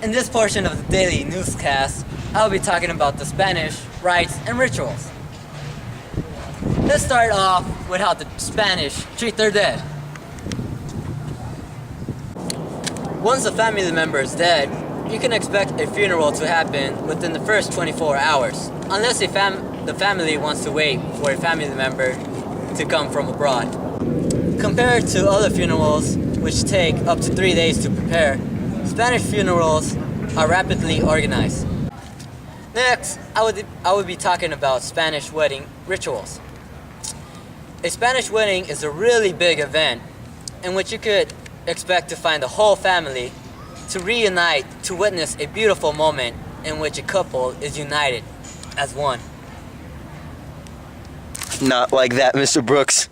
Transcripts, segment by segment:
In this portion of the daily newscast, I'll be talking about the Spanish rites and rituals. Let's start off with how the Spanish treat their dead. Once a family member is dead, you can expect a funeral to happen within the first 24 hours, unless the family wants to wait for a family member to come from abroad. Compared to other funerals, which take up to 3 days to prepare, Spanish funerals are rapidly organized. Next, I would be talking about Spanish wedding rituals. A Spanish wedding is a really big event in which you could expect to find the whole family to reunite to witness a beautiful moment in which a couple is united as one. Not like that, Mr. Brooks.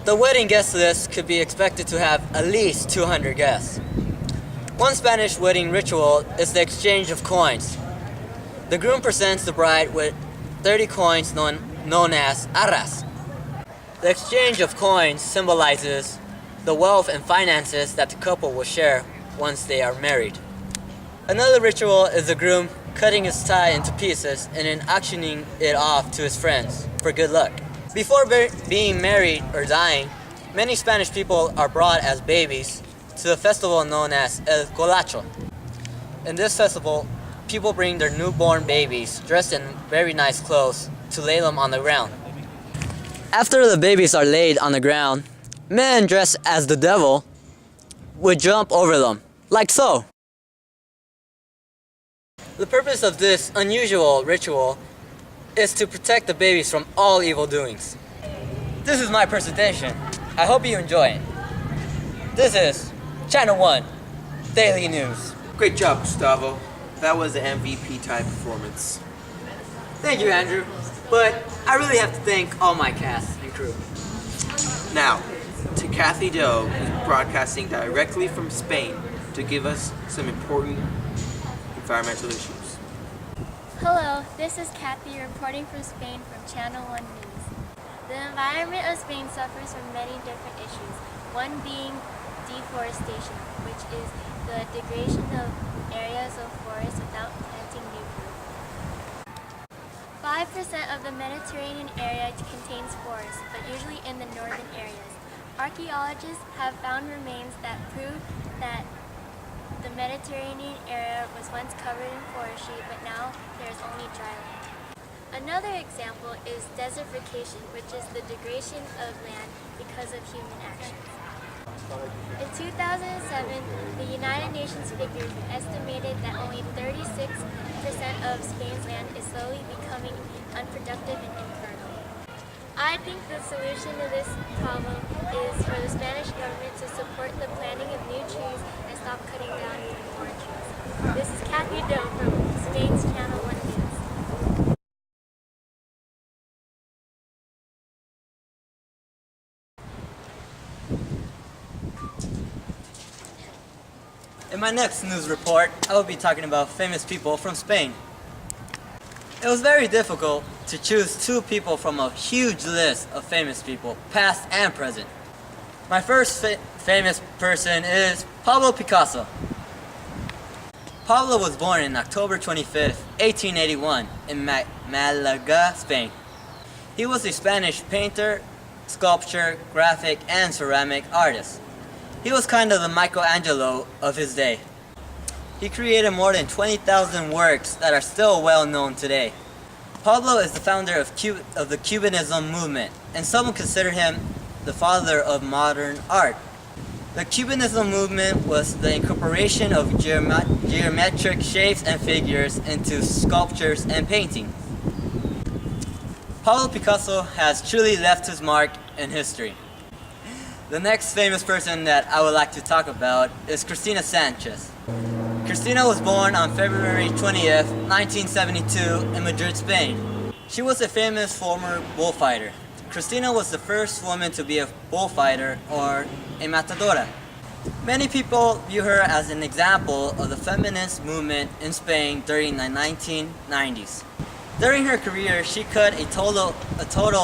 The wedding guest list could be expected to have at least 200 guests. One Spanish wedding ritual is the exchange of coins. The groom presents the bride with 30 coins known as arras. The exchange of coins symbolizes the wealth and finances that the couple will share once they are married. Another ritual is the groom cutting his tie into pieces and then auctioning it off to his friends for good luck. Before being married or dying, many Spanish people are brought as babies to the festival known as El Colacho. In this festival, people bring their newborn babies dressed in very nice clothes to lay them on the ground. After the babies are laid on the ground, men dressed as the devil would jump over them, like so. The purpose of this unusual ritual is to protect the babies from all evil doings. This is my presentation. I hope you enjoy it. This is Channel 1 Daily News. Great job, Gustavo. That was an MVP type performance. Thank you, Andrew. But I really have to thank all my cast and crew. Now, to Kathy Doe, who's broadcasting directly from Spain to give us some important environmental issues. Hello, this is Kathy reporting from Spain from Channel 1 News. The environment of Spain suffers from many different issues, one being deforestation, which is the degradation of areas of forest without planting new growth. 5% of the Mediterranean area contains forests, but usually in the northern areas. Archaeologists have found remains that prove that the Mediterranean area was once covered in forestry, but now there is only dry land. Another example is desertification, which is the degradation of land because of human actions. In 2007, the United Nations figures estimated that only 36% of Spain's land is slowly becoming unproductive and infertile. I think the solution to this problem is for the Spanish government to support the planting of new trees and stop cutting down even more trees. This is Kathy Doe from Spain's Channel 1 News. In my next news report, I will be talking about famous people from Spain. It was very difficult to choose 2 people from a huge list of famous people, past and present. My first famous person is Pablo Picasso. Pablo was born on October 25th, 1881 in Malaga, Spain. He was a Spanish painter, sculptor, graphic, and ceramic artist. He was kind of the Michelangelo of his day. He created more than 20,000 works that are still well known today. Pablo is the founder of the Cubanism movement, and some consider him the father of modern art. The Cubanism movement was the incorporation of geometric shapes and figures into sculptures and painting. Pablo Picasso has truly left his mark in history. The next famous person that I would like to talk about is Cristina Sanchez. Cristina was born on February 20th, 1972 in Madrid, Spain. She was a famous former bullfighter. Cristina was the first woman to be a bullfighter or a matadora. Many people view her as an example of the feminist movement in Spain during the 1990s. During her career, she cut a total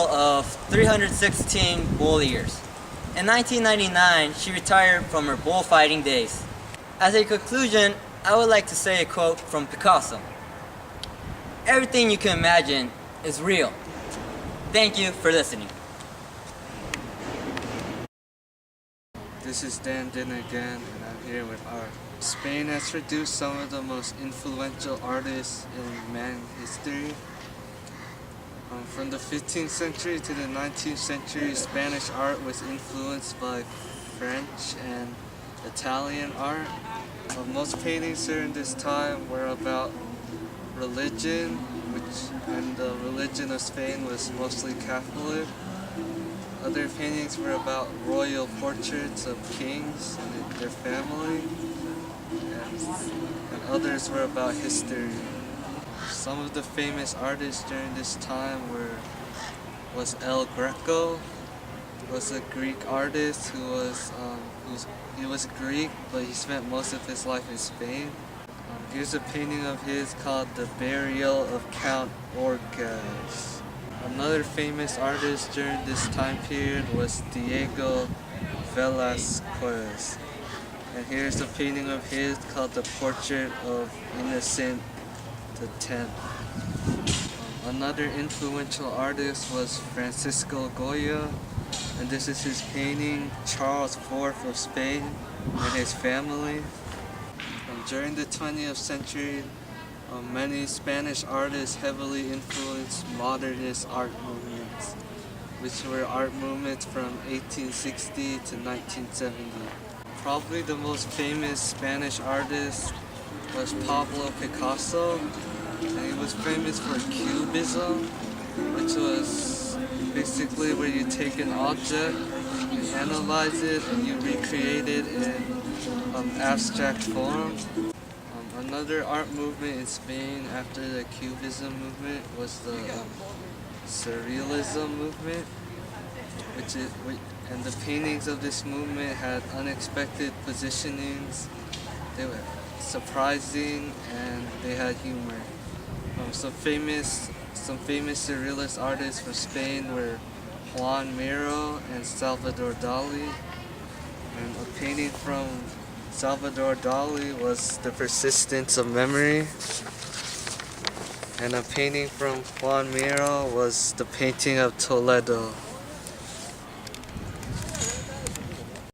of 316 bull years. In 1999, she retired from her bullfighting days. As a conclusion, I would like to say a quote from Picasso. Everything you can imagine is real. Thank you for listening. This is Dan Dinner again, and I'm here with art. Spain has produced some of the most influential artists in man history. From the 15th century to the 19th century, Spanish art was influenced by French and Italian art. Most paintings during this time were about religion, and the religion of Spain was mostly Catholic. Other paintings were about royal portraits of kings and their family, and others were about history. Some of the famous artists during this time was El Greco. He was a Greek artist who was Greek, but he spent most of his life in Spain. Here's a painting of his called The Burial of Count Orcas. Another famous artist during this time period was Diego Velázquez. And here's a painting of his called The Portrait of Innocent X. Another influential artist was Francisco Goya, and this is his painting, Charles IV of Spain and his family. During the 20th century, many Spanish artists heavily influenced modernist art movements, which were art movements from 1860 to 1970. Probably the most famous Spanish artist was Pablo Picasso, and he was famous for Cubism, which was basically where you take an object, you analyze it, and you recreate it in abstract form. Another art movement in Spain after the Cubism movement was the Surrealism movement, and the paintings of this movement had unexpected positionings. They were surprising and they had humor. Some famous Surrealist artists from Spain were Juan Miro and Salvador Dali. And a painting from Salvador Dali was The Persistence of Memory. And a painting from Juan Miro was The Painting of Toledo.